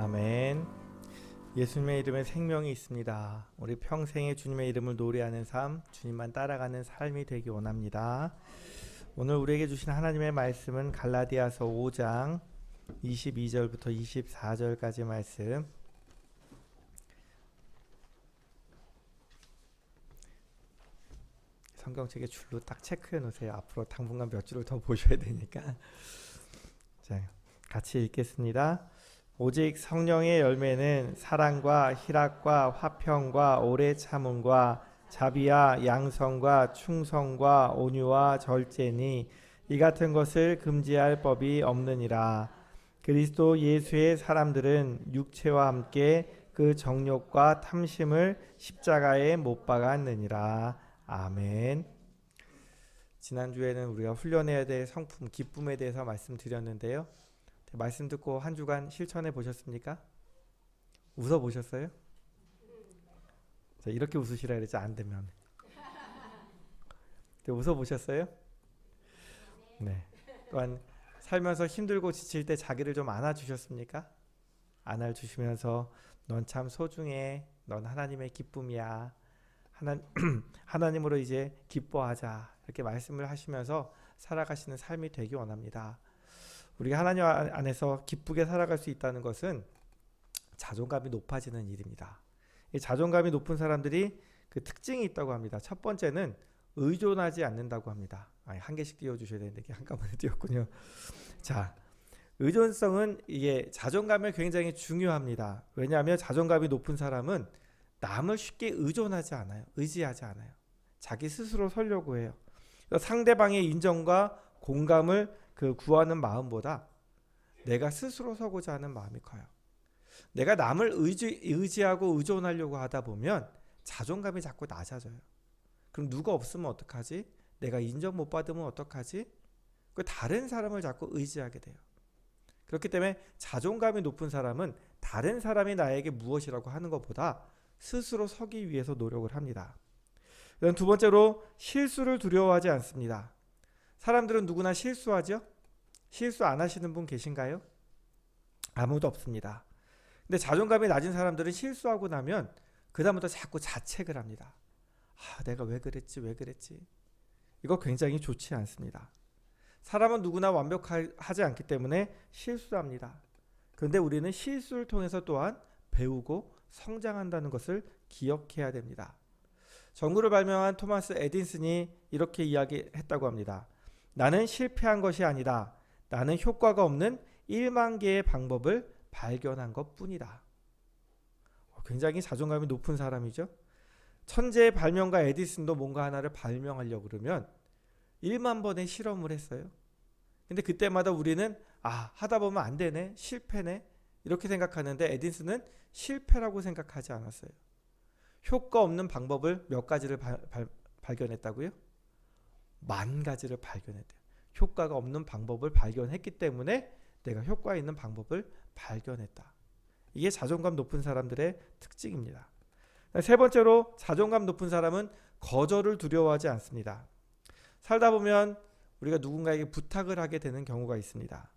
아멘. 예수님의 이름에 생명이 있습니다. 우리 평생에 주님의 이름을 노래하는 삶, 주님만 따라가는 삶이 되기 원합니다. 오늘 우리에게 주신 하나님의 말씀은 갈라디아서 5장 22절부터 24절까지 말씀. 성경책에 줄로 딱 체크해 놓으세요. 앞으로 당분간 몇 줄을 더 보셔야 되니까. 자, 같이 읽겠습니다. 오직 성령의 열매는 사랑과 희락과 화평과 오래 참음과 자비와 양성과 충성과 온유와 절제니 이 같은 것을 금지할 법이 없느니라. 그리스도 예수의 사람들은 육체와 함께 그 정욕과 탐심을 십자가에 못 박았느니라. 아멘. 지난주에는 우리가 훈련해야 될 성품, 기쁨에 대해서 말씀드렸는데요. 말씀 듣고 한 주간 실천해 보셨습니까? 웃어 보셨어요? 자, 이렇게 웃으시라 그랬지, 안 되면. 웃어 보셨어요? 네. 또한 살면서 힘들고 지칠 때 자기를 좀 안아주셨습니까? 안아주시면서 넌 참 소중해. 넌 하나님의 기쁨이야. 하나님으로 이제 기뻐하자. 이렇게 말씀을 하시면서 살아가시는 삶이 되기 원합니다. 우리가 하나님 안에서 기쁘게 살아갈 수 있다는 것은 자존감이 높아지는 일입니다. 이 자존감이 높은 사람들이 그 특징이 있다고 합니다. 첫 번째는 의존하지 않는다고 합니다. 한 개씩 띄워주셔야 되는데 이게 한꺼번에 띄웠군요. 자, 의존성은 이게 자존감에 굉장히 중요합니다. 왜냐하면 자존감이 높은 사람은 남을 쉽게 의존하지 않아요. 의지하지 않아요. 자기 스스로 서려고 해요. 상대방의 인정과 공감을 구하는 마음보다 내가 스스로 서고자 하는 마음이 커요. 내가 남을 의지하고 의존하려고 하다 보면 자존감이 자꾸 낮아져요. 그럼 누가 없으면 어떡하지? 내가 인정 못 받으면 어떡하지? 다른 사람을 자꾸 의지하게 돼요. 그렇기 때문에 자존감이 높은 사람은 다른 사람이 나에게 무엇이라고 하는 것보다 스스로 서기 위해서 노력을 합니다. 두 번째로 실수를 두려워하지 않습니다. 사람들은 누구나 실수하죠? 실수 안 하시는 분 계신가요? 아무도 없습니다. 근데 자존감이 낮은 사람들은 실수하고 나면 그 다음부터 자꾸 자책을 합니다. 내가 왜 그랬지? 이거 굉장히 좋지 않습니다. 사람은 누구나 완벽하지 않기 때문에 실수합니다. 그런데 우리는 실수를 통해서 또한 배우고 성장한다는 것을 기억해야 됩니다. 전구를 발명한 토마스 에디슨이 이렇게 이야기했다고 합니다. 나는 실패한 것이 아니다. 나는 효과가 없는 1만 개의 방법을 발견한 것뿐이다. 굉장히 자존감이 높은 사람이죠. 천재 발명가 에디슨도 뭔가 하나를 발명하려고 그러면 1만 번의 실험을 했어요. 근데 그때마다 우리는 하다 보면 안 되네, 실패네 이렇게 생각하는데 에디슨은 실패라고 생각하지 않았어요. 효과 없는 방법을 몇 가지를 발견했다고요? 10,000가지를 발견했대요. 효과가 없는 방법을 발견했기 때문에 내가 효과 있는 방법을 발견했다. 이게 자존감 높은 사람들의 특징입니다. 세 번째로 자존감 높은 사람은 거절을 두려워하지 않습니다. 살다 보면 우리가 누군가에게 부탁을 하게 되는 경우가 있습니다.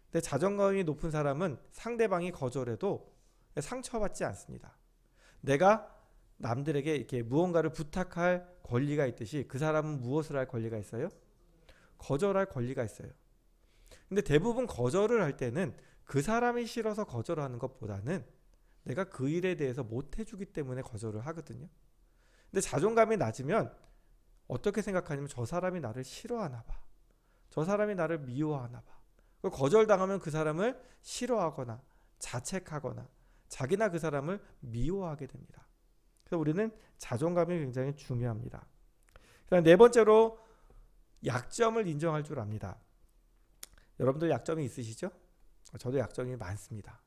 근데 자존감이 높은 사람은 상대방이 거절해도 상처받지 않습니다. 내가 남들에게 이렇게 무언가를 부탁할 권리가 있듯이 그 사람은 무엇을 할 권리가 있어요? 거절할 권리가 있어요. 근데 대부분 거절을 할 때는 그 사람이 싫어서 거절하는 것보다는 내가 그 일에 대해서 못 해주기 때문에 거절을 하거든요. 근데 자존감이 낮으면 어떻게 생각하냐면 저 사람이 나를 싫어하나 봐. 저 사람이 나를 미워하나 봐. 거절당하면 그 사람을 싫어하거나 자책하거나 자기나 그 사람을 미워하게 됩니다. 그래서 우리는 자존감이 굉장히 중요합니다. 네 번째로 약점을 인정할 줄 압니다. 여러분들 약점이 있으시죠? 저도 약점이 많습니다.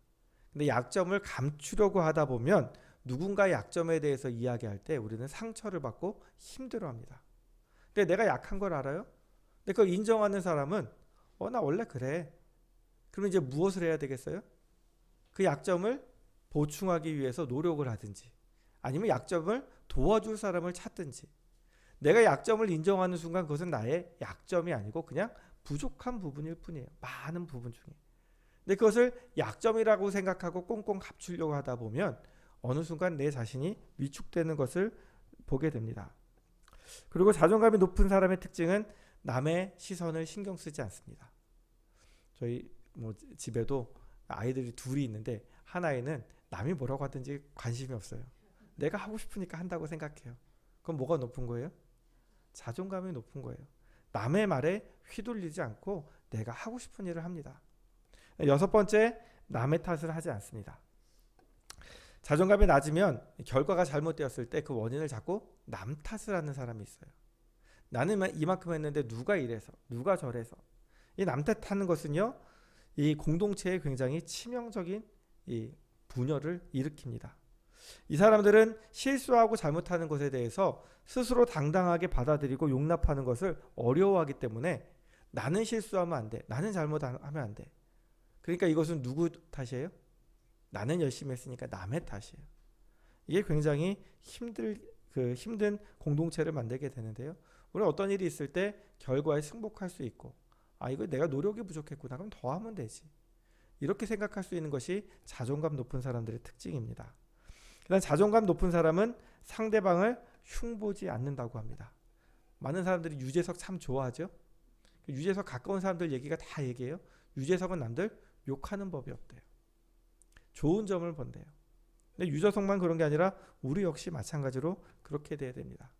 근데 약점을 감추려고 하다 보면 누군가 약점에 대해서 이야기할 때 우리는 상처를 받고 힘들어합니다. 근데 내가 약한 걸 알아요? 근데 그걸 인정하는 사람은 나 원래 그래. 그러면 이제 무엇을 해야 되겠어요? 그 약점을 보충하기 위해서 노력을 하든지 아니면 약점을 도와줄 사람을 찾든지. 내가 약점을 인정하는 순간 그것은 나의 약점이 아니고 그냥 부족한 부분일 뿐이에요. 많은 부분 중에. 근데 그것을 약점이라고 생각하고 꽁꽁 감추려고 하다 보면 어느 순간 내 자신이 위축되는 것을 보게 됩니다. 그리고 자존감이 높은 사람의 특징은 남의 시선을 신경 쓰지 않습니다. 저희 집에도 아이들이 둘이 있는데 한 아이는 남이 뭐라고 하든지 관심이 없어요. 내가 하고 싶으니까 한다고 생각해요. 그럼 뭐가 높은 거예요? 자존감이 높은 거예요. 남의 말에 휘둘리지 않고 내가 하고 싶은 일을 합니다. 여섯 번째, 남의 탓을 하지 않습니다. 자존감이 낮으면 결과가 잘못되었을 때 그 원인을 자꾸 남 탓을 하는 사람이 있어요. 나는 이만큼 했는데 누가 이래서, 누가 저래서. 이 남 탓하는 것은요, 이 공동체에 굉장히 치명적인 이 분열을 일으킵니다. 이 사람들은 실수하고 잘못하는 것에 대해서 스스로 당당하게 받아들이고 용납하는 것을 어려워하기 때문에 나는 실수하면 안 돼, 나는 잘못하면 안 돼. 그러니까 이것은 누구 탓이에요? 나는 열심히 했으니까 남의 탓이에요. 이게 굉장히 힘든 공동체를 만들게 되는데요. 우리는 어떤 일이 있을 때 결과에 승복할 수 있고, 이거 내가 노력이 부족했구나, 그럼 더 하면 되지, 이렇게 생각할 수 있는 것이 자존감 높은 사람들의 특징입니다. 그다음 자존감 높은 사람은 상대방을 흉보지 않는다고 합니다. 많은 사람들이 유재석 참 좋아하죠. 유재석 가까운 사람들 얘기가 다 얘기해요. 유재석은 남들 욕하는 법이 없대요. 좋은 점을 본대요. 근데 유재석만 그런 게 아니라 우리 역시 마찬가지로 그렇게 돼야 됩니다.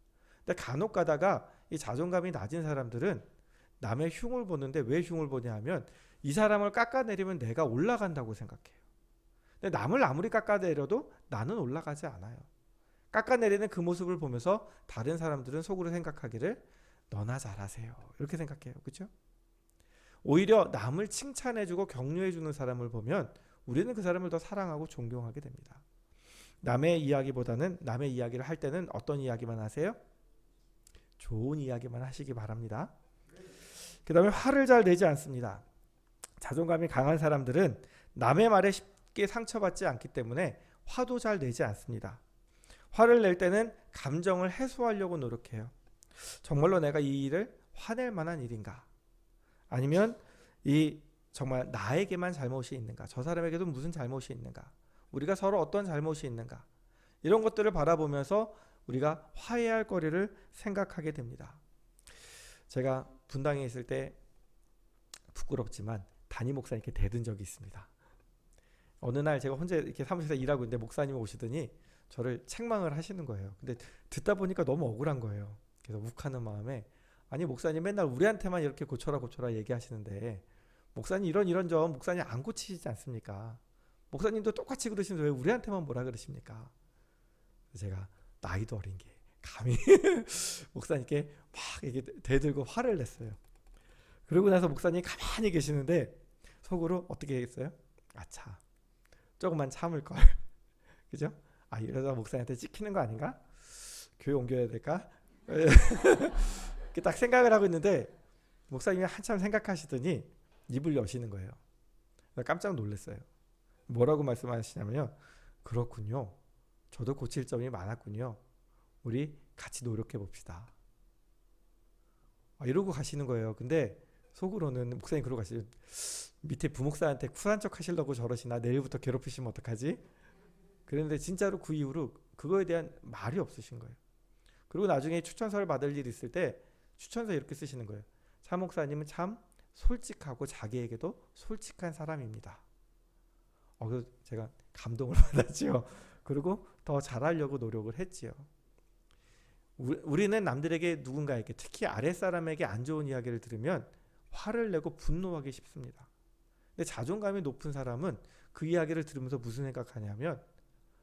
근데 간혹 가다가 이 자존감이 낮은 사람들은 남의 흉을 보는데 왜 흉을 보냐 하면 이 사람을 깎아내리면 내가 올라간다고 생각해요. 근데 남을 아무리 깎아내려도 나는 올라가지 않아요. 깎아내리는 그 모습을 보면서 다른 사람들은 속으로 생각하기를 너나 잘하세요, 이렇게 생각해요. 그렇죠? 오히려 남을 칭찬해주고 격려해주는 사람을 보면 우리는 그 사람을 더 사랑하고 존경하게 됩니다. 남의 이야기보다는 남의 이야기를 할 때는 어떤 이야기만 하세요? 좋은 이야기만 하시기 바랍니다. 그 다음에 화를 잘 내지 않습니다. 자존감이 강한 사람들은 남의 말에 쉽게 상처받지 않기 때문에 화도 잘 내지 않습니다. 화를 낼 때는 감정을 해소하려고 노력해요. 정말로 내가 이 일을 화낼 만한 일인가? 아니면 이 정말 나에게만 잘못이 있는가? 저 사람에게도 무슨 잘못이 있는가? 우리가 서로 어떤 잘못이 있는가? 이런 것들을 바라보면서 우리가 화해할 거리를 생각하게 됩니다. 제가 분당에 있을 때 부끄럽지만 담임 목사님께 대든 적이 있습니다. 어느 날 제가 혼자 이렇게 사무실에서 일하고 있는데 목사님이 오시더니 저를 책망을 하시는 거예요. 근데 듣다 보니까 너무 억울한 거예요. 그래서 욱하는 마음에, 아니 목사님 맨날 우리한테만 이렇게 고쳐라 얘기하시는데 목사님 이런 점 목사님 안 고치시지 않습니까? 목사님도 똑같이 그러시는데 왜 우리한테만 뭐라 그러십니까? 제가 나이도 어린 게 감히 목사님께 막 이렇게 대들고 화를 냈어요. 그러고 나서 목사님이 가만히 계시는데 속으로 어떻게 했어요? 아차, 조금만 참을 걸. 그죠? 이러다 목사님한테 찍히는 거 아닌가? 교회 옮겨야 될까? 이렇게 딱 생각을 하고 있는데 목사님이 한참 생각하시더니 입을 여시는 거예요. 깜짝 놀랐어요. 뭐라고 말씀하시냐면요, 그렇군요, 저도 고칠 점이 많았군요, 우리 같이 노력해 봅시다, 이러고 가시는 거예요. 근데 속으로는 목사님 그러고 가시죠. 밑에 부목사한테 쿨한 척 하시려고 저러시나, 내일부터 괴롭히시면 어떡하지? 그런데 진짜로 그 이후로 그거에 대한 말이 없으신 거예요. 그리고 나중에 추천서를 받을 일이 있을 때 추천서 이렇게 쓰시는 거예요. 차 목사님은 참 솔직하고 자기에게도 솔직한 사람입니다. 그래서 제가 감동을 받았지요. 그리고 더 잘하려고 노력을 했지요. 우리는 남들에게 누군가에게, 특히 아랫사람에게 안 좋은 이야기를 들으면 화를 내고 분노하기 쉽습니다. 근데 자존감이 높은 사람은 그 이야기를 들으면서 무슨 생각하냐면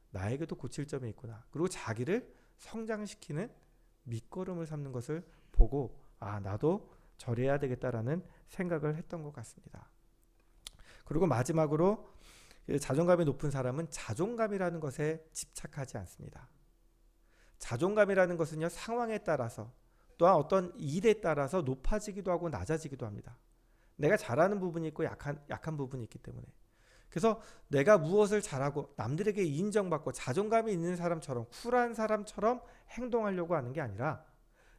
나에게도 고칠 점이 있구나, 그리고 자기를 성장시키는 밑거름을 삼는 것을 보고 나도 저래야 되겠다라는 생각을 했던 것 같습니다. 그리고 마지막으로 자존감이 높은 사람은 자존감이라는 것에 집착하지 않습니다. 자존감이라는 것은요, 상황에 따라서 또한 어떤 일에 따라서 높아지기도 하고 낮아지기도 합니다. 내가 잘하는 부분이 있고 약한 부분이 있기 때문에. 그래서 내가 무엇을 잘하고 남들에게 인정받고 자존감이 있는 사람처럼, 쿨한 사람처럼 행동하려고 하는 게 아니라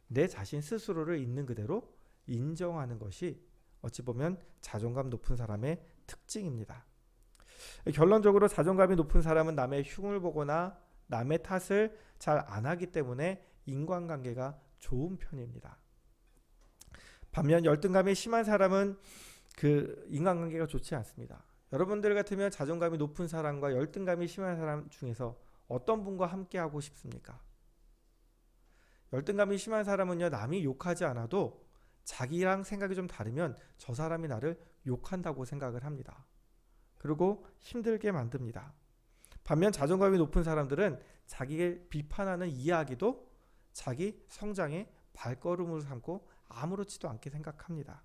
내 자신 스스로를 있는 그대로 인정하는 것이 어찌 보면 자존감 높은 사람의 특징입니다. 결론적으로 자존감이 높은 사람은 남의 흉을 보거나 남의 탓을 잘 안 하기 때문에 인간관계가 좋은 편입니다. 반면 열등감이 심한 사람은 그 인간관계가 좋지 않습니다. 여러분들 같으면 자존감이 높은 사람과 열등감이 심한 사람 중에서 어떤 분과 함께 하고 싶습니까? 열등감이 심한 사람은요, 남이 욕하지 않아도 자기랑 생각이 좀 다르면 저 사람이 나를 욕한다고 생각을 합니다. 그리고 힘들게 만듭니다. 반면 자존감이 높은 사람들은 자기를 비판하는 이야기도 자기 성장의 발걸음으로 삼고 아무렇지도 않게 생각합니다.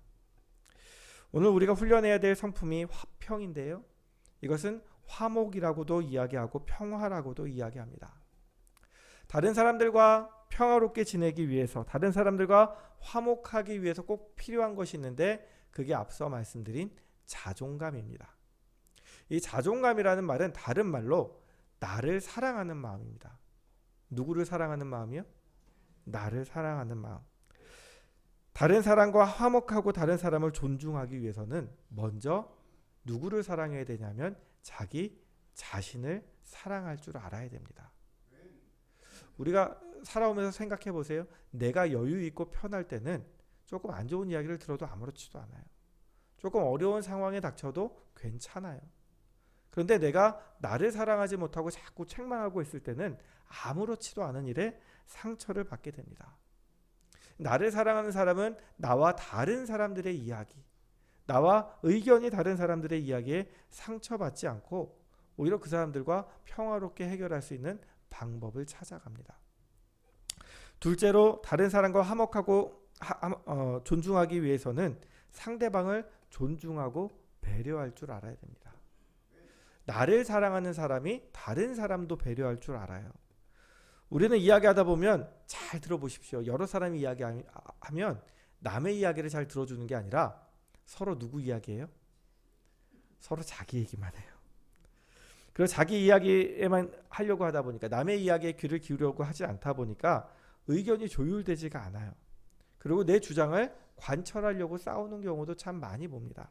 오늘 우리가 훈련해야 될 성품이 화평인데요. 이것은 화목이라고도 이야기하고 평화라고도 이야기합니다. 다른 사람들과 평화롭게 지내기 위해서, 다른 사람들과 화목하기 위해서 꼭 필요한 것이 있는데 그게 앞서 말씀드린 자존감입니다. 이 자존감이라는 말은 다른 말로 나를 사랑하는 마음입니다. 누구를 사랑하는 마음이요? 나를 사랑하는 마음. 다른 사람과 화목하고 다른 사람을 존중하기 위해서는 먼저 누구를 사랑해야 되냐면 자기 자신을 사랑할 줄 알아야 됩니다. 우리가 살아오면서 생각해 보세요. 내가 여유 있고 편할 때는 조금 안 좋은 이야기를 들어도 아무렇지도 않아요. 조금 어려운 상황에 닥쳐도 괜찮아요. 그런데 내가 나를 사랑하지 못하고 자꾸 책망하고 있을 때는 아무렇지도 않은 일에 상처를 받게 됩니다. 나를 사랑하는 사람은 나와 다른 사람들의 이야기, 나와 의견이 다른 사람들의 이야기에 상처받지 않고 오히려 그 사람들과 평화롭게 해결할 수 있는 방법을 찾아갑니다. 둘째로 다른 사람과 화목하고 존중하기 위해서는 상대방을 존중하고 배려할 줄 알아야 됩니다. 나를 사랑하는 사람이 다른 사람도 배려할 줄 알아요. 우리는 이야기하다 보면 잘 들어보십시오. 여러 사람이 이야기하면 남의 이야기를 잘 들어주는 게 아니라 서로 누구 이야기예요? 서로 자기 얘기만 해요. 그리고 자기 이야기에만 하려고 하다 보니까 남의 이야기에 귀를 기울이려고 하지 않다 보니까 의견이 조율되지가 않아요. 그리고 내 주장을 관철하려고 싸우는 경우도 참 많이 봅니다.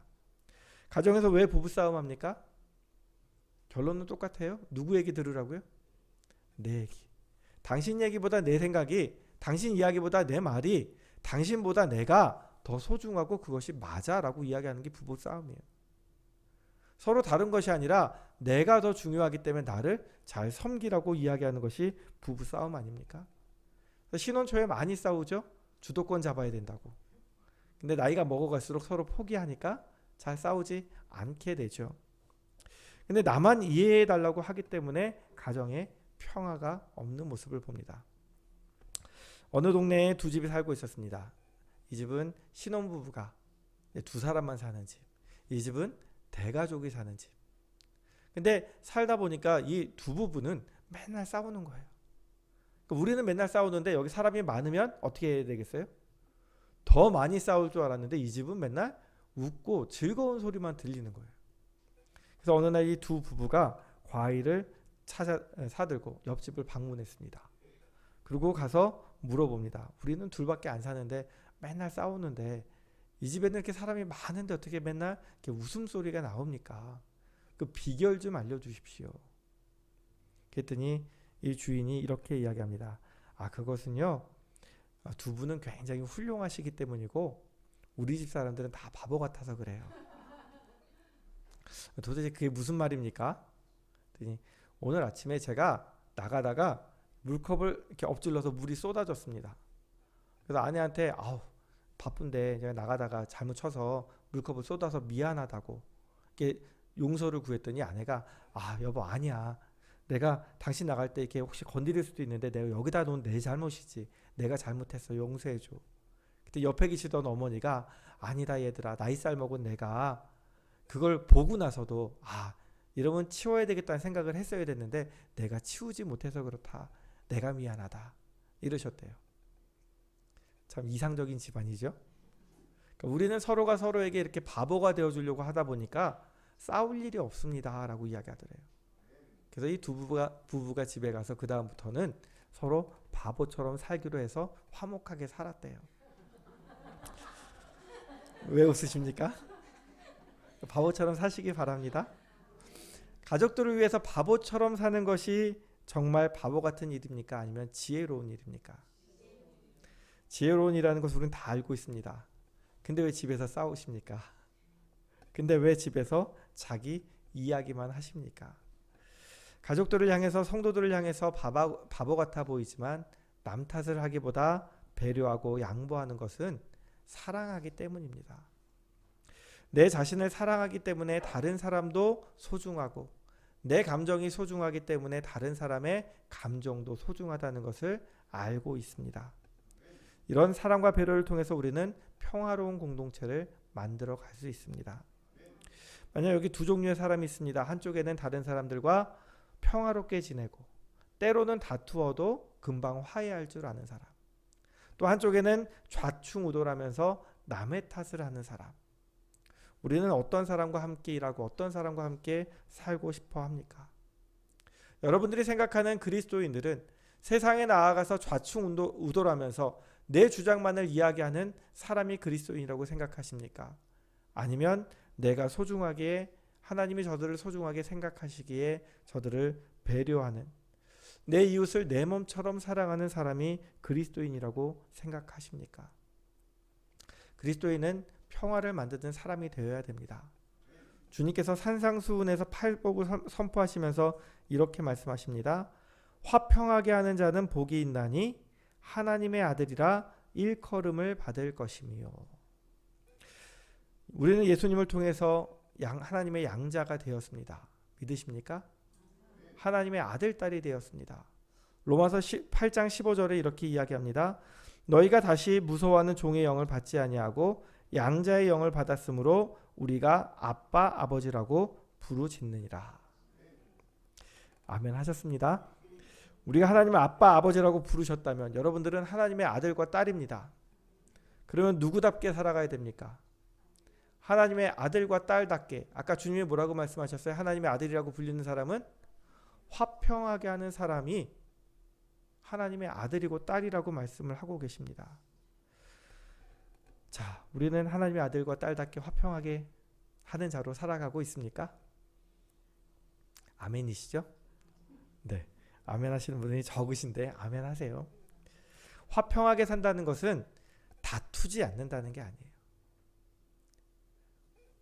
가정에서 왜 부부싸움 합니까? 결론은 똑같아요. 누구 얘기 들으라고요? 내 얘기. 당신 얘기보다 내 생각이, 당신 이야기보다 내 말이, 당신보다 내가 더 소중하고 그것이 맞아라고 이야기하는 게 부부싸움이에요. 서로 다른 것이 아니라 내가 더 중요하기 때문에 나를 잘 섬기라고 이야기하는 것이 부부싸움 아닙니까? 신혼 초에 많이 싸우죠? 주도권 잡아야 된다고. 근데 나이가 먹어갈수록 서로 포기하니까 잘 싸우지 않게 되죠. 근데 나만 이해해 달라고 하기 때문에 가정에 평화가 없는 모습을 봅니다. 어느 동네에 두 집이 살고 있었습니다. 이 집은 신혼부부가 두 사람만 사는 집, 이 집은 대가족이 사는 집. 근데 살다 보니까 이 두 부부는 맨날 싸우는 거예요. 그러니까 우리는 맨날 싸우는데 여기 사람이 많으면 어떻게 해야 되겠어요? 더 많이 싸울 줄 알았는데 이 집은 맨날 웃고 즐거운 소리만 들리는 거예요. 그래서 어느 날 이 두 부부가 과일을 사들고 옆집을 방문했습니다. 그리고 가서 물어봅니다. 우리는 둘밖에 안 사는데 맨날 싸우는데 이 집에는 이렇게 사람이 많은데 어떻게 맨날 이렇게 웃음소리가 나옵니까? 그 비결 좀 알려주십시오. 그랬더니 이 주인이 이렇게 이야기합니다. 그것은요, 두 분은 굉장히 훌륭하시기 때문이고 우리 집 사람들은 다 바보 같아서 그래요. 도대체 그게 무슨 말입니까? 그랬더니 오늘 아침에 제가 나가다가 물컵을 이렇게 엎질러서 물이 쏟아졌습니다. 그래서 아내한테 바쁜데 제가 나가다가 잘못 쳐서 물컵을 쏟아서 미안하다고 이렇게 용서를 구했더니 아내가 여보 아니야. 내가 당신 나갈 때 이렇게 혹시 건드릴 수도 있는데 내가 여기다 놓은 내 잘못이지. 내가 잘못했어. 용서해줘. 그때 옆에 계시던 어머니가 아니다 얘들아. 나이살 먹은 내가 그걸 보고 나서도 이러면 치워야 되겠다는 생각을 했어야 됐는데 내가 치우지 못해서 그렇다. 내가 미안하다. 이러셨대요. 참 이상적인 집안이죠. 그러니까 우리는 서로가 서로에게 이렇게 바보가 되어주려고 하다 보니까 싸울 일이 없습니다. 라고 이야기하더래요. 그래서 이 두 부부가 집에 가서 그 다음부터는 서로 바보처럼 살기로 해서 화목하게 살았대요. 왜 웃으십니까? 바보처럼 사시기 바랍니다. 가족들을 위해서 바보처럼 사는 것이 정말 바보 같은 일입니까? 아니면 지혜로운 일입니까? 지혜로운 일이라는 것을 우리는 다 알고 있습니다. 근데 왜 집에서 싸우십니까? 근데 왜 집에서 자기 이야기만 하십니까? 가족들을 향해서, 성도들을 향해서 바보 같아 보이지만 남 탓을 하기보다 배려하고 양보하는 것은 사랑하기 때문입니다. 내 자신을 사랑하기 때문에 다른 사람도 소중하고, 내 감정이 소중하기 때문에 다른 사람의 감정도 소중하다는 것을 알고 있습니다. 이런 사랑과 배려를 통해서 우리는 평화로운 공동체를 만들어 갈 수 있습니다. 만약 여기 두 종류의 사람이 있습니다. 한쪽에는 다른 사람들과 평화롭게 지내고 때로는 다투어도 금방 화해할 줄 아는 사람, 또 한쪽에는 좌충우돌하면서 남의 탓을 하는 사람. 우리는 어떤 사람과 함께 일하고 어떤 사람과 함께 살고 싶어 합니까? 여러분들이 생각하는 그리스도인들은 세상에 나아가서 좌충우돌하면서 내 주장만을 이야기하는 사람이 그리스도인이라고 생각하십니까? 아니면 내가 소중하게, 하나님이 저들을 소중하게 생각하시기에 저들을 배려하는, 내 이웃을 내 몸처럼 사랑하는 사람이 그리스도인이라고 생각하십니까? 그리스도인은 평화를 만드는 사람이 되어야 됩니다. 주님께서 산상수훈에서 팔복을 선포하시면서 이렇게 말씀하십니다. 화평하게 하는 자는 복이 있나니 하나님의 아들이라 일컬음을 받을 것이며. 우리는 예수님을 통해서 하나님의 양자가 되었습니다. 믿으십니까? 하나님의 아들, 딸이 되었습니다. 로마서 8장 15절에 이렇게 이야기합니다. 너희가 다시 무서워하는 종의 영을 받지 아니하고 양자의 영을 받았으므로 우리가 아빠, 아버지라고 부르짖느니라. 아멘 하셨습니다. 우리가 하나님의 아빠, 아버지라고 부르셨다면 여러분들은 하나님의 아들과 딸입니다. 그러면 누구답게 살아가야 됩니까? 하나님의 아들과 딸답게. 아까 주님이 뭐라고 말씀하셨어요? 하나님의 아들이라고 불리는 사람은 화평하게 하는 사람이 하나님의 아들이고 딸이라고 말씀을 하고 계십니다. 자, 우리는 하나님의 아들과 딸답게 화평하게 하는 자로 살아가고 있습니까? 아멘이시죠? 네, 아멘 하시는 분이 적으신데 아멘 하세요. 화평하게 산다는 것은 다투지 않는다는 게 아니에요.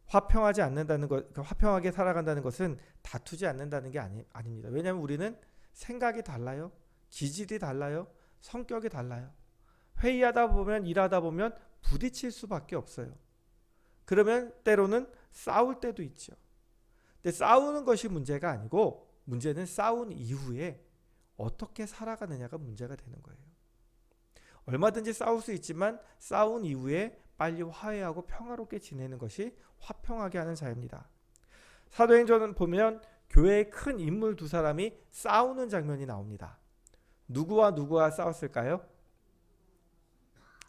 화평하지 않는다는 것, 화평하게 살아간다는 것은 다투지 않는다는 게 아닙니다. 왜냐하면 우리는 생각이 달라요. 기질이 달라요. 성격이 달라요. 회의하다 보면, 일하다 보면 부딪힐 수밖에 없어요. 그러면 때로는 싸울 때도 있죠. 근데 싸우는 것이 문제가 아니고 문제는 싸운 이후에 어떻게 살아가느냐가 문제가 되는 거예요. 얼마든지 싸울 수 있지만 싸운 이후에 빨리 화해하고 평화롭게 지내는 것이 화평하게 하는 자입니다. 사도행전은 보면 교회의 큰 인물 두 사람이 싸우는 장면이 나옵니다. 누구와 누구와 싸웠을까요?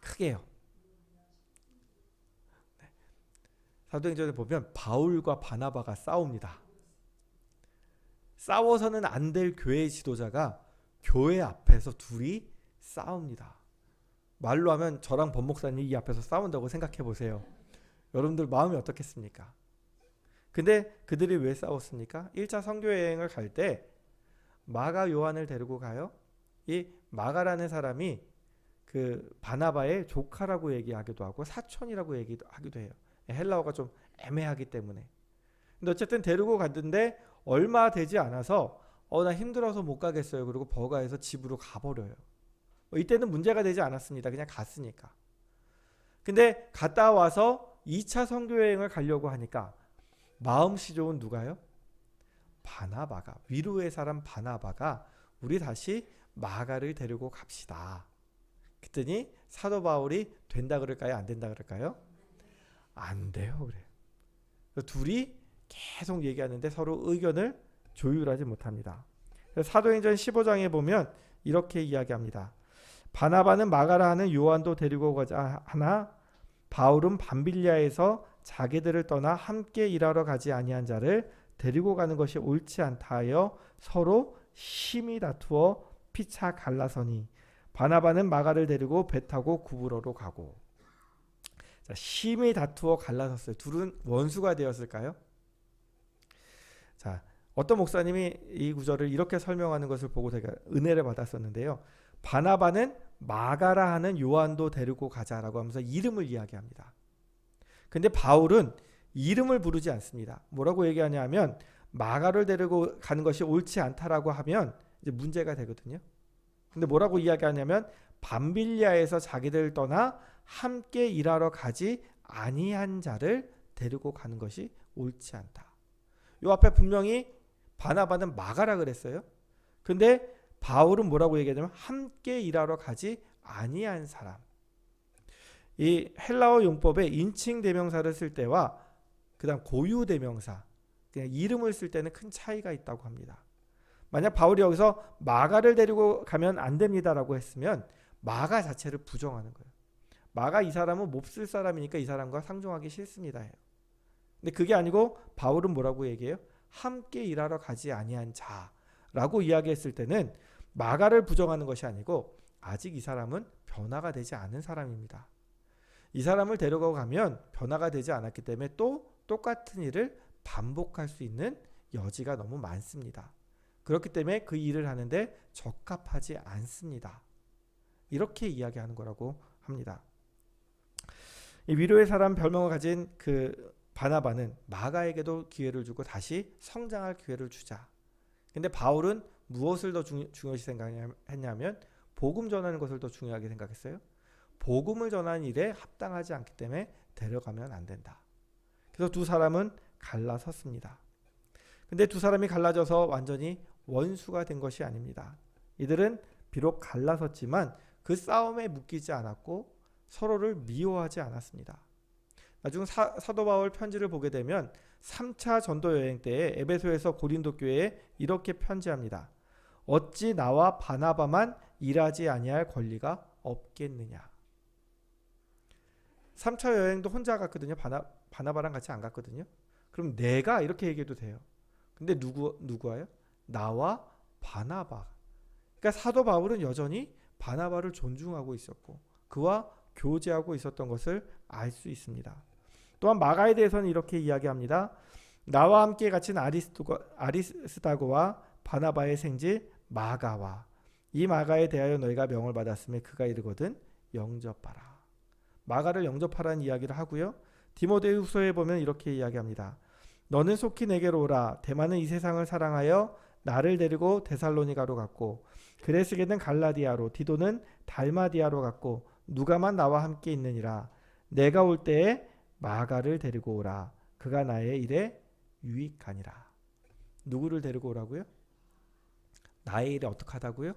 크게요. 네. 사도행전에 보면 바울과 바나바가 싸웁니다. 싸워서는 안 될 교회의 지도자가 교회 앞에서 둘이 싸웁니다. 말로 하면 저랑 본 목사님이 이 앞에서 싸운다고 생각해 보세요. 여러분들 마음이 어떻겠습니까? 근데 그들이 왜 싸웠습니까? 1차 선교여행을 갈 때 마가 요한을 데리고 가요. 이 마가라는 사람이 그 바나바의 조카라고 얘기하기도 하고 사촌이라고 얘기하기도 해요. 헬라어가 좀 애매하기 때문에. 근데 어쨌든 데리고 갔는데 얼마 되지 않아서 나 힘들어서 못 가겠어요. 그리고 버가해서 집으로 가버려요. 이때는 문제가 되지 않았습니다. 그냥 갔으니까. 근데 갔다 와서 2차 선교여행을 가려고 하니까 마음씨 좋은 누가요? 바나바가, 위로의 사람 바나바가 우리 다시 마가를 데리고 갑시다. 그랬더니 사도 바울이 된다 그럴까요? 안 된다 그럴까요? 안 돼요. 그래요. 둘이 계속 얘기하는데 서로 의견을 조율하지 못합니다. 사도행전 15장에 보면 이렇게 이야기합니다. 바나바는 마가라 하는 요한도 데리고 가자 하나 바울은 밤빌리아에서 자기들을 떠나 함께 일하러 가지 아니한 자를 데리고 가는 것이 옳지 않다 하여 서로 심히 다투어 피차 갈라서니 바나바는 마가를 데리고 배 타고 구브로로 가고. 자, 심히 다투어 갈라섰어요. 둘은 원수가 되었을까요? 자, 어떤 목사님이 이 구절을 이렇게 설명하는 것을 보고 제가 은혜를 받았었는데요. 바나바는 마가라 하는 요한도 데리고 가자라고 하면서 이름을 이야기합니다. 근데 바울은 이름을 부르지 않습니다. 뭐라고 얘기하냐면 마가를 데리고 가는 것이 옳지 않다라고 하면 이제 문제가 되거든요. 근데 뭐라고 이야기하냐면 밤빌리아에서 자기들 떠나 함께 일하러 가지 아니한 자를 데리고 가는 것이 옳지 않다. 요 앞에 분명히 바나바는 마가라 그랬어요. 근데 바울은 뭐라고 얘기하냐면 함께 일하러 가지 아니한 사람. 이 헬라어 용법에 인칭 대명사를 쓸 때와 그다음 고유 대명사, 그냥 이름을 쓸 때는 큰 차이가 있다고 합니다. 만약 바울이 여기서 마가를 데리고 가면 안 됩니다라고 했으면 마가 자체를 부정하는 거예요. 마가 이 사람은 몹쓸 사람이니까 이 사람과 상종하기 싫습니다 해요. 근데 그게 아니고 바울은 뭐라고 얘기해요? 함께 일하러 가지 아니한 자라고 이야기했을 때는 마가를 부정하는 것이 아니고 아직 이 사람은 변화가 되지 않은 사람입니다. 이 사람을 데려가고 가면 변화가 되지 않았기 때문에 또 똑같은 일을 반복할 수 있는 여지가 너무 많습니다. 그렇기 때문에 그 일을 하는데 적합하지 않습니다. 이렇게 이야기하는 거라고 합니다. 이 위로의 사람 별명을 가진 그 바나바는 마가에게도 기회를 주고 다시 성장할 기회를 주자. 근데 바울은 무엇을 더 중요시 생각했냐면 복음 전하는 것을 더 중요하게 생각했어요. 복음을 전하는 일에 합당하지 않기 때문에 데려가면 안 된다. 그래서 두 사람은 갈라섰습니다. 근데 두 사람이 갈라져서 완전히 원수가 된 것이 아닙니다. 이들은 비록 갈라섰지만 그 싸움에 묶이지 않았고 서로를 미워하지 않았습니다. 나중 사도 바울 편지를 보게 되면 3차 전도 여행 때에 에베소에서 고린도 교회에 이렇게 편지합니다. 어찌 나와 바나바만 일하지 아니할 권리가 없겠느냐. 3차 여행도 혼자 갔거든요. 바나바랑 같이 안 갔거든요. 그럼 내가 이렇게 얘기해도 돼요. 근데 누구와요? 나와 바나바. 그러니까 사도 바울은 여전히 바나바를 존중하고 있었고 그와 교제하고 있었던 것을 알 수 있습니다. 또한 마가에 대해서는 이렇게 이야기합니다. 나와 함께 갇힌 아리스다고와 바나바의 생질 마가와 이 마가에 대하여 너희가 명을 받았으며 그가 이르거든 영접하라. 마가를 영접하라는 이야기를 하고요. 디모데후서에 보면 이렇게 이야기합니다. 너는 속히 내게로 오라. 데마는 이 세상을 사랑하여 나를 데리고 데살로니가로 갔고 그레스게는 갈라디아로 디도는 달마디아로 갔고 누가만 나와 함께 있느니라. 내가 올 때에 마가를 데리고 오라. 그가 나의 일에 유익하니라. 누구를 데리고 오라고요? 나의 일에 어떻게 하다고요?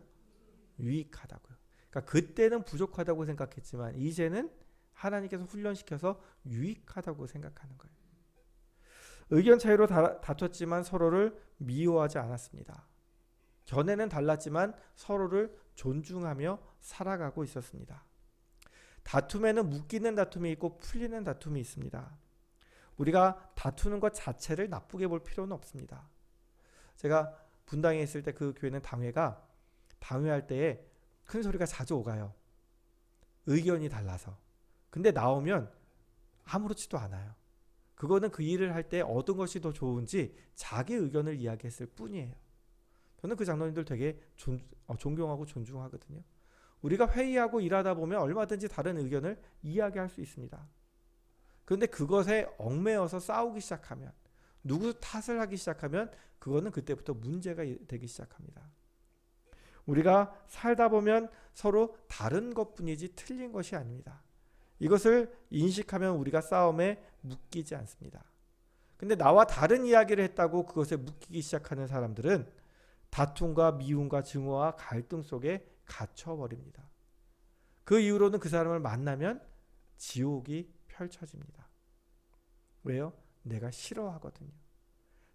유익하다고요. 그러니까 그때는 부족하다고 생각했지만 이제는 하나님께서 훈련시켜서 유익하다고 생각하는 거예요. 의견 차이로 다퉜지만 서로를 미워하지 않았습니다. 견해는 달랐지만 서로를 존중하며 살아가고 있었습니다. 다툼에는 묶이는 다툼이 있고 풀리는 다툼이 있습니다. 우리가 다투는 것 자체를 나쁘게 볼 필요는 없습니다. 제가 분당에 있을 때 그 교회는 당회할 때에 큰 소리가 자주 오가요. 의견이 달라서. 근데 나오면 아무렇지도 않아요. 그거는 그 일을 할 때 얻은 것이 더 좋은지 자기 의견을 이야기했을 뿐이에요. 저는 그 장로님들 되게 존경하고 존중하거든요. 우리가 회의하고 일하다 보면 얼마든지 다른 의견을 이야기할 수 있습니다. 그런데 그것에 얽매여서 싸우기 시작하면 누구 탓을 하기 시작하면 그거는 그때부터 문제가 되기 시작합니다. 우리가 살다 보면 서로 다른 것뿐이지 틀린 것이 아닙니다. 이것을 인식하면 우리가 싸움에 묶이지 않습니다. 근데 나와 다른 이야기를 했다고 그것에 묶이기 시작하는 사람들은 다툼과 미움과 증오와 갈등 속에 갇혀버립니다. 그 이후로는 그 사람을 만나면 지옥이 펼쳐집니다. 왜요? 내가 싫어하거든요.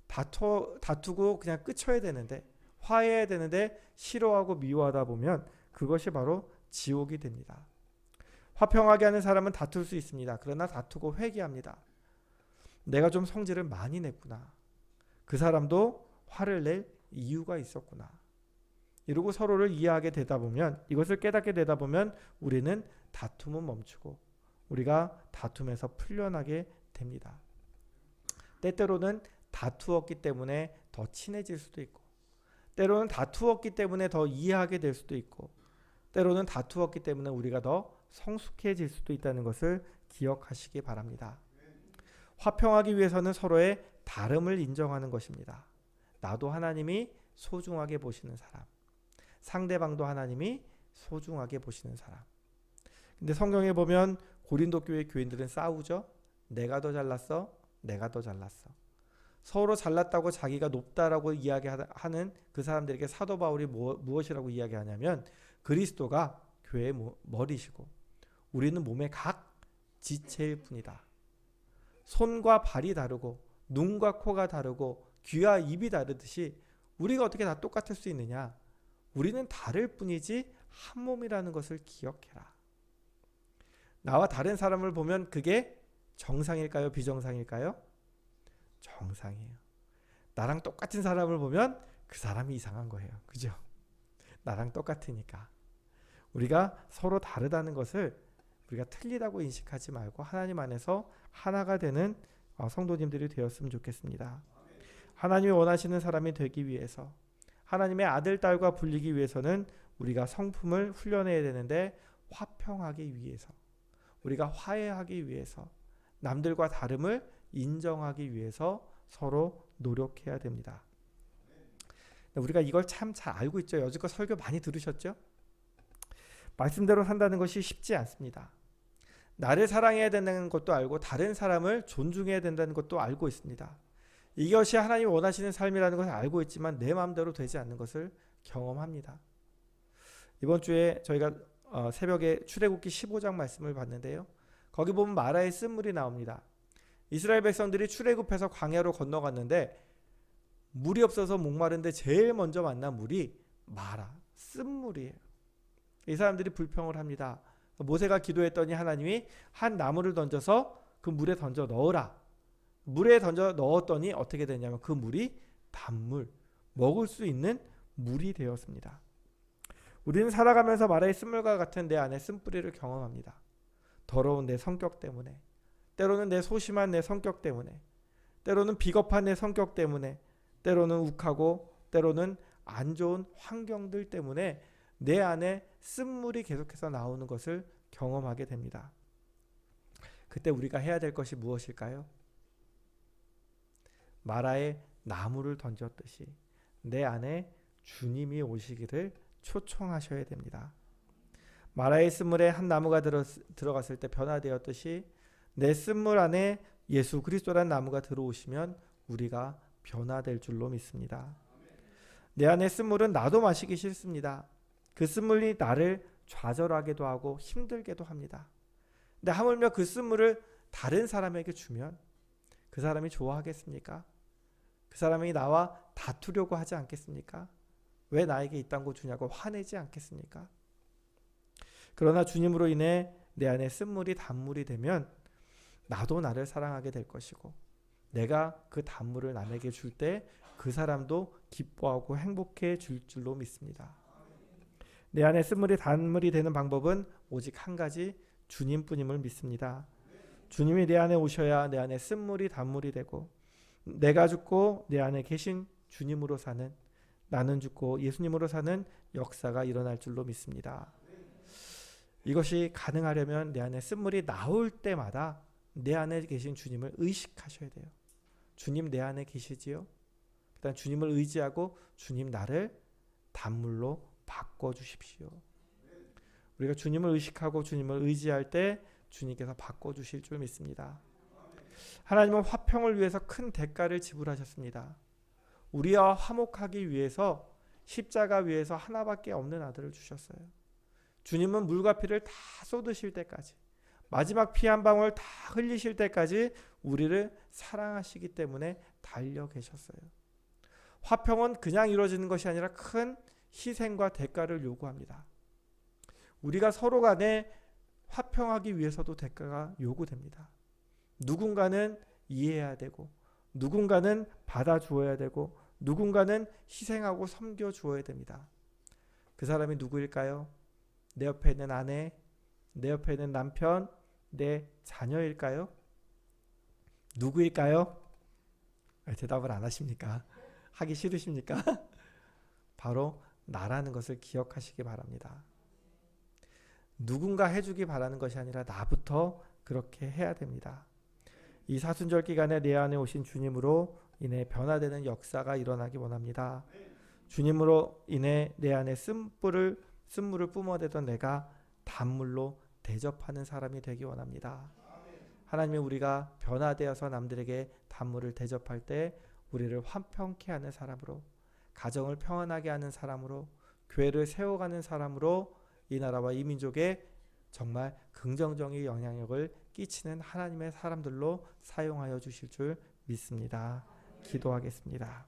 다투고 그냥 끝쳐야 되는데 화해해야 되는데 싫어하고 미워하다 보면 그것이 바로 지옥이 됩니다. 화평하게 하는 사람은 다툴 수 있습니다. 그러나 다투고 회개합니다. 내가 좀 성질을 많이 냈구나. 그 사람도 화를 낼 이유가 있었구나. 이러고 서로를 이해하게 되다 보면 이것을 깨닫게 되다 보면 우리는 다툼은 멈추고 우리가 다툼에서 풀려나게 됩니다. 때때로는 다투었기 때문에 더 친해질 수도 있고, 때로는 다투었기 때문에 더 이해하게 될 수도 있고, 때로는 다투었기 때문에 우리가 더 성숙해질 수도 있다는 것을 기억하시기 바랍니다. 화평하기 위해서는 서로의 다름을 인정하는 것입니다. 나도 하나님이 소중하게 보시는 사람, 상대방도 하나님이 소중하게 보시는 사람. 근데 성경에 보면 고린도 교회 교인들은 싸우죠. 내가 더 잘났어, 내가 더 잘났어. 서로 잘났다고 자기가 높다라고 이야기하는 그 사람들에게 사도 바울이 무엇이라고 이야기하냐면, 그리스도가 교회의 머리시고 우리는 몸의 각 지체일 뿐이다. 손과 발이 다르고 눈과 코가 다르고 귀와 입이 다르듯이 우리가 어떻게 다 똑같을 수 있느냐? 우리는 다를 뿐이지 한 몸이라는 것을 기억해라. 나와 다른 사람을 보면 그게 정상일까요? 비정상일까요? 정상이에요. 나랑 똑같은 사람을 보면 그 사람이 이상한 거예요. 그죠? 나랑 똑같으니까. 우리가 서로 다르다는 것을 우리가 틀리다고 인식하지 말고 하나님 안에서 하나가 되는 성도님들이 되었으면 좋겠습니다. 하나님이 원하시는 사람이 되기 위해서, 하나님의 아들, 딸과 불리기 위해서는 우리가 성품을 훈련해야 되는데, 화평하기 위해서, 우리가 화해하기 위해서, 남들과 다름을 인정하기 위해서 서로 노력해야 됩니다. 우리가 이걸 참 잘 알고 있죠. 여지껏 설교 많이 들으셨죠? 말씀대로 산다는 것이 쉽지 않습니다. 나를 사랑해야 된다는 것도 알고 다른 사람을 존중해야 된다는 것도 알고 있습니다. 이것이 하나님이 원하시는 삶이라는 것을 알고 있지만 내 마음대로 되지 않는 것을 경험합니다. 이번 주에 저희가 새벽에 출애굽기 15장 말씀을 봤는데요. 거기 보면 마라의 쓴물이 나옵니다. 이스라엘 백성들이 출애굽해서 광야로 건너갔는데 물이 없어서 목마른데 제일 먼저 만난 물이 마라, 쓴물이에요. 이 사람들이 불평을 합니다. 모세가 기도했더니 하나님이 한 나무를 던져서 그 물에 던져 넣으라. 물에 던져 넣었더니 어떻게 되냐면 그 물이 단물, 먹을 수 있는 물이 되었습니다. 우리는 살아가면서 마라의 쓴물과 같은 내 안에 쓴뿌리를 경험합니다. 더러운 내 성격 때문에, 때로는 내 소심한 내 성격 때문에, 때로는 비겁한 내 성격 때문에, 때로는 욱하고 때로는 안 좋은 환경들 때문에 내 안에 쓴물이 계속해서 나오는 것을 경험하게 됩니다. 그때 우리가 해야 될 것이 무엇일까요? 마라에 나무를 던졌듯이 내 안에 주님이 오시기를 초청하셔야 됩니다. 마라의 쓴물에 한 나무가 들어갔을 때 변화되었듯이 내 쓴물 안에 예수 그리스도라는 나무가 들어오시면 우리가 변화될 줄로 믿습니다. 내 안에 쓴물은 나도 마시기 싫습니다. 그 쓴물이 나를 좌절하게도 하고 힘들게도 합니다. 근데 하물며 그 쓴물을 다른 사람에게 주면 그 사람이 좋아하겠습니까? 그 사람이 나와 다투려고 하지 않겠습니까? 왜 나에게 이딴 거 주냐고 화내지 않겠습니까? 그러나 주님으로 인해 내 안에 쓴물이 단물이 되면 나도 나를 사랑하게 될 것이고, 내가 그 단물을 남에게 줄 때 그 사람도 기뻐하고 행복해 줄 줄로 믿습니다. 내 안에 쓴물이 단물이 되는 방법은 오직 한 가지, 주님뿐임을 믿습니다. 주님이 내 안에 오셔야 내 안에 쓴물이 단물이 되고, 내가 죽고 내 안에 계신 주님으로 사는, 나는 죽고 예수님으로 사는 역사가 일어날 줄로 믿습니다. 이것이 가능하려면 내 안에 쓴물이 나올 때마다 내 안에 계신 주님을 의식하셔야 돼요. 주님 내 안에 계시지요? 일단 주님을 의지하고 주님 나를 단물로 바꿔주십시오. 우리가 주님을 의식하고 주님을 의지할 때 주님께서 바꿔주실 줄 믿습니다. 하나님은 화평을 위해서 큰 대가를 지불하셨습니다. 우리와 화목하기 위해서 십자가 위에서 하나밖에 없는 아들을 주셨어요. 주님은 물과 피를 다 쏟으실 때까지, 마지막 피 한 방울 다 흘리실 때까지 우리를 사랑하시기 때문에 달려 계셨어요. 화평은 그냥 이루어지는 것이 아니라 큰 희생과 대가를 요구합니다. 우리가 서로 간에 화평하기 위해서도 대가가 요구됩니다. 누군가는 이해해야 되고, 누군가는 받아주어야 되고, 누군가는 희생하고 섬겨주어야 됩니다. 그 사람이 누구일까요? 내 옆에 있는 아내, 내 옆에 있는 남편, 내 자녀일까요? 누구일까요? 대답을 안 하십니까? 하기 싫으십니까? 바로 나라는 것을 기억하시기 바랍니다. 누군가 해주기 바라는 것이 아니라 나부터 그렇게 해야 됩니다. 이 사순절 기간에 내 안에 오신 주님으로 인해 변화되는 역사가 일어나기 원합니다. 주님으로 인해 내 안에 쓴물을 뿜어대던 내가 단물로 대접하는 사람이 되기 원합니다. 하나님이 우리가 변화되어서 남들에게 단물을 대접할 때 우리를 화평케 하는 사람으로, 가정을 평안하게 하는 사람으로, 교회를 세워가는 사람으로 이 나라와 이 민족에 정말 긍정적인 영향력을 끼치는 하나님의 사람들로 사용하여 주실 줄 믿습니다. 기도하겠습니다.